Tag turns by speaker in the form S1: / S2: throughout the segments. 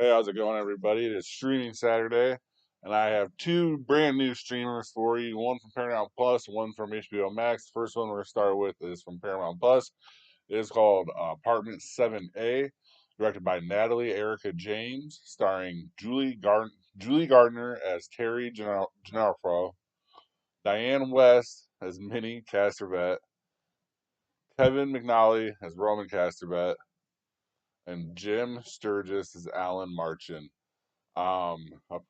S1: Hey, how's it going, everybody? It is streaming Saturday, and I have two brand new streamers for you. One from Paramount Plus, one from HBO Max. The first one we're going to start with is from Paramount Plus. It is called Apartment 7A, directed by Natalie Erica James, starring Julie Gardner as Terry Gennaro, Diane West as Minnie Castervet, Kevin McNally as Roman Castervet, and Jim Sturgis as Alan Marchin. A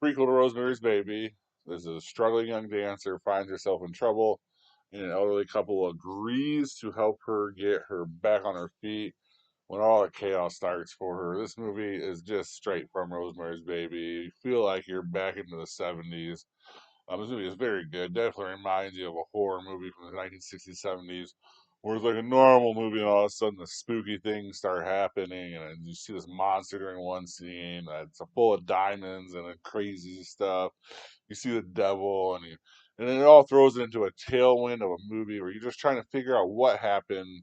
S1: prequel to Rosemary's Baby. There's a struggling young dancer finds herself in trouble, and an elderly couple agrees to help her get her back on her feet when all the chaos starts for her. This movie is just straight from Rosemary's Baby. You feel like you're back into the 70s. This movie is very good. Definitely reminds you of a horror movie from the 1960s, 70s, where it's like a normal movie, and all of a sudden the spooky things start happening, and you see this monster during one scene that's full of diamonds and crazy stuff. You see the devil, and then it all throws it into a tailwind of a movie where you're just trying to figure out what happened.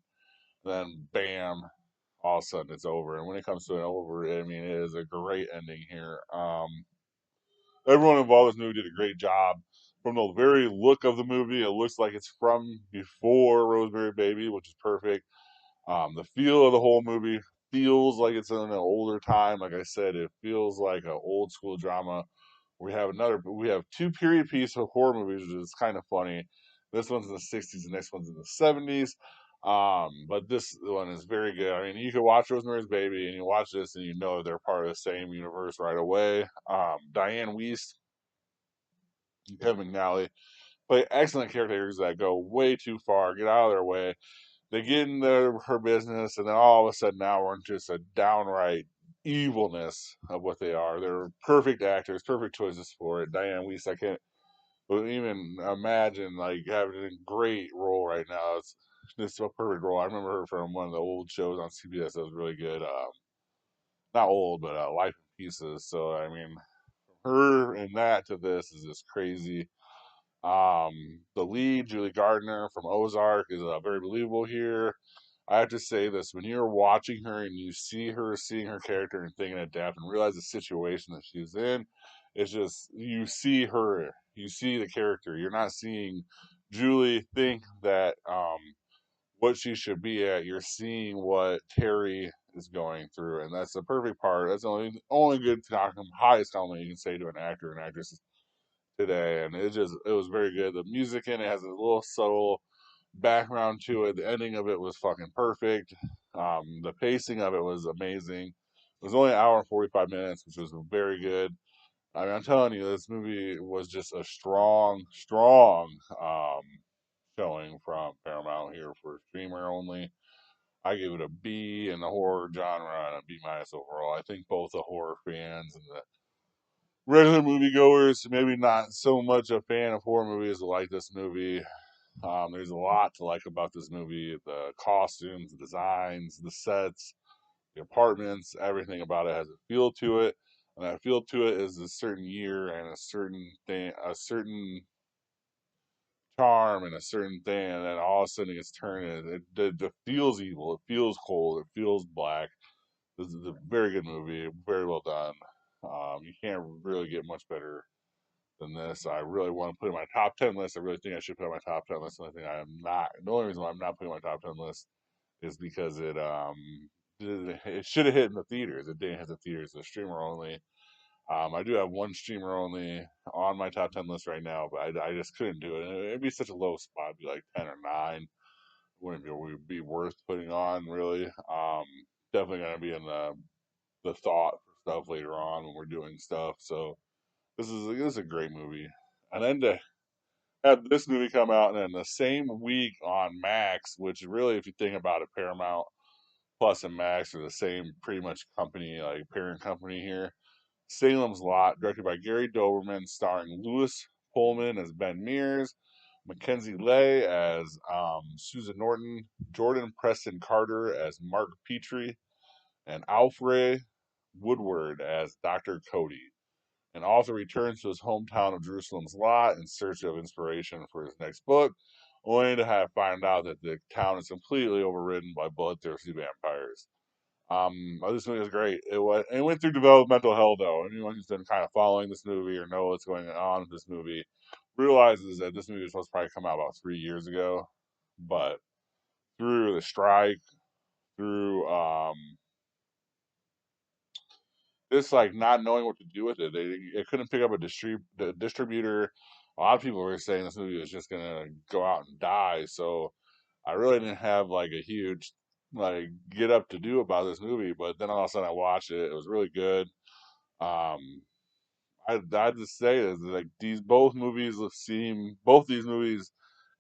S1: Then, bam, all of a sudden it's over. And when it comes to an over, I mean, it is a great ending here. Everyone involved in this movie did a great job. From the very look of the movie, it looks like it's from before Rosemary Baby, which is perfect. The feel of the whole movie feels like it's in an older time. Like I said, it feels like an old school drama. We have two period piece of horror movies, which is kind of funny. This one's in the 60s, the next one's in the 70s. But this one is very good. I mean, you can watch Rosemary's Baby and you watch this and you know they're part of the same universe right away. Diane Wiest and Kevin McNally play excellent characters that go way too far, get out of their way. They get in her business, and then all of a sudden now we're into just a downright evilness of what they are. They're perfect actors, perfect choices for it. Diane Weiss, I can't even imagine like having a great role right now. It's a perfect role. I remember her from one of the old shows on CBS that was really good. Not old, but Life in Pieces. So I mean, her and that to this is just crazy. The lead, Julie Gardner from Ozark, is very believable here. I have to say this: when you're watching her and you see her, seeing her character and thinking adapt and realize the situation that she's in, it's just you see her, you see the character. You're not seeing Julie think that what she should be at. You're seeing what Terry is going through, and that's the perfect part. That's the only good highest compliment you can say to an actor and actress today, and it was very good. The music in it has a little subtle background to it. The ending of it was fucking perfect. The pacing of it was amazing. It was only an hour and 45 minutes, which was very good. I mean, I'm telling you, this movie was just a strong showing from Paramount here for streamer only. I give it a B in the horror genre and a B minus overall. I think both the horror fans and the regular moviegoers, maybe not so much a fan of horror movies, like this movie. There's a lot to like about this movie: the costumes, the designs, the sets, the apartments, everything about it has a feel to it. And that feel to it is a certain year and a certain thing, a certain charm and a certain thing, and then all of a sudden it gets turned. And it feels evil. It feels cold. It feels black. This is a very good movie. Very well done. You can't really get much better than this. I really want to put it in my top 10 list. I really think I should put it in my top 10 list. The only thing I am not, the only reason why I'm not putting my top 10 list is because it should have hit in the theaters. It didn't hit the theaters. The streamer only. I do have one streamer only on my top 10 list right now, but I just couldn't do it. And it'd be such a low spot, it'd be like 10 or 9. Wouldn't be worth putting on really. Definitely gonna be in the thought for stuff later on when we're doing stuff. So this is a great movie. And then to have this movie come out and then the same week on Max, which really, if you think about it, Paramount Plus and Max are the same pretty much company, like parent company here. Salem's Lot, directed by Gary Doberman, starring Lewis Pullman as Ben Mears, Mackenzie Lay as Susan Norton, Jordan Preston Carter as Mark Petrie, and Alfred Woodward as Dr. Cody. An author returns to his hometown of Jerusalem's Lot in search of inspiration for his next book, only to have find out that the town is completely overridden by bloodthirsty vampires. This movie was great. It went through developmental hell though. Anyone who's been kind of following this movie or know what's going on with this movie realizes that this movie was supposed to probably come out about 3 years ago, but through the strike, through this like not knowing what to do with it, they couldn't pick up a distributor. A lot of people were saying this movie was just gonna go out and die. So I really didn't have like a huge like get up to do about this movie. But then all of a sudden I watched it. It was really good. Um, I just say is like both these movies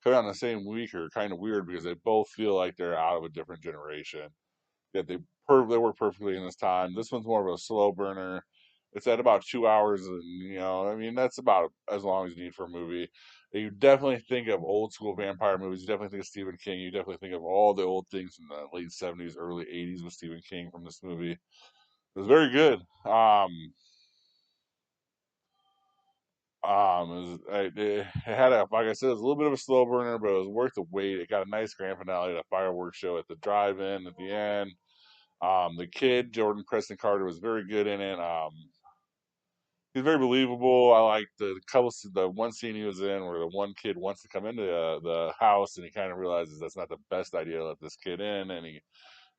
S1: come out in the same week are kind of weird because they both feel like they're out of a different generation. Yet they work perfectly in this time. This one's more of a slow burner. It's at about 2 hours, and I mean that's about as long as you need for a movie. You definitely think of old school vampire movies. You definitely think of Stephen King. You definitely think of all the old things from the late '70s, early '80s with Stephen King from this movie. It was very good. It had a like I said, it was a little bit of a slow burner, but it was worth the wait. It got a nice grand finale, a fireworks show at the drive-in at the end. The kid Jordan Preston Carter was very good in it. He's very believable. I like the one scene he was in where the one kid wants to come into the house and he kind of realizes that's not the best idea to let this kid in, and he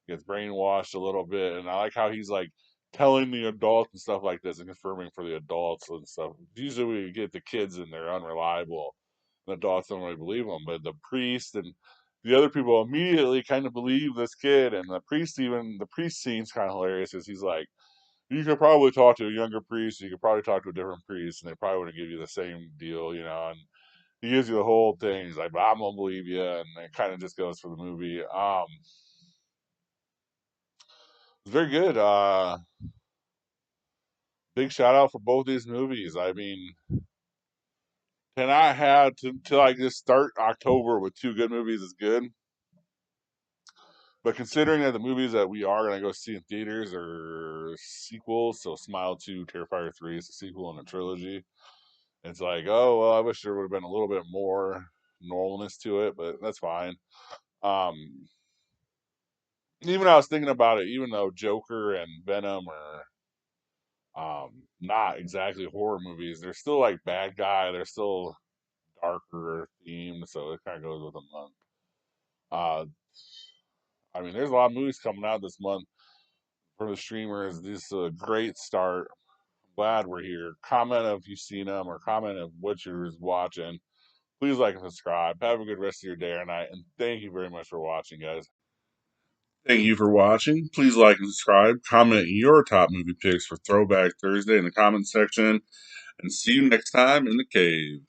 S1: gets brainwashed a little bit. And I like how he's like telling the adults and stuff like this and confirming for the adults and stuff. Usually we get the kids and they're unreliable. The adults don't really believe them, but the priest and the other people immediately kind of believe this kid. And the priest scene's kind of hilarious because he's like, you could probably talk to a younger priest, you could probably talk to a different priest, and they probably wouldn't give you the same deal. And he gives you the whole thing. He's like, I'm gonna believe you, and it kind of just goes for the movie. It's very good. Big shout out for both these movies. I mean, can I have to like just start October with two good movies is good. But considering that the movies that we are gonna go see in theaters are sequels, so Smile 2, Terrifier 3 is a sequel in a trilogy. It's like, oh well, I wish there would have been a little bit more normalness to it, but that's fine. Um, Even I was thinking about it, even though Joker and Venom are not exactly horror movies, they're still like bad guy. They're still darker themed, so it kind of goes with the month. Uh, I mean, there's a lot of movies coming out this month for the streamers. This is a great start. Glad we're here. Comment if you've seen them or comment if what you're watching. Please like and subscribe. Have a good rest of your day or night, and thank you very much for watching, guys. Thank you for watching. Please like and subscribe. Comment your top movie picks for Throwback Thursday in the comments section, and see you next time in the cave.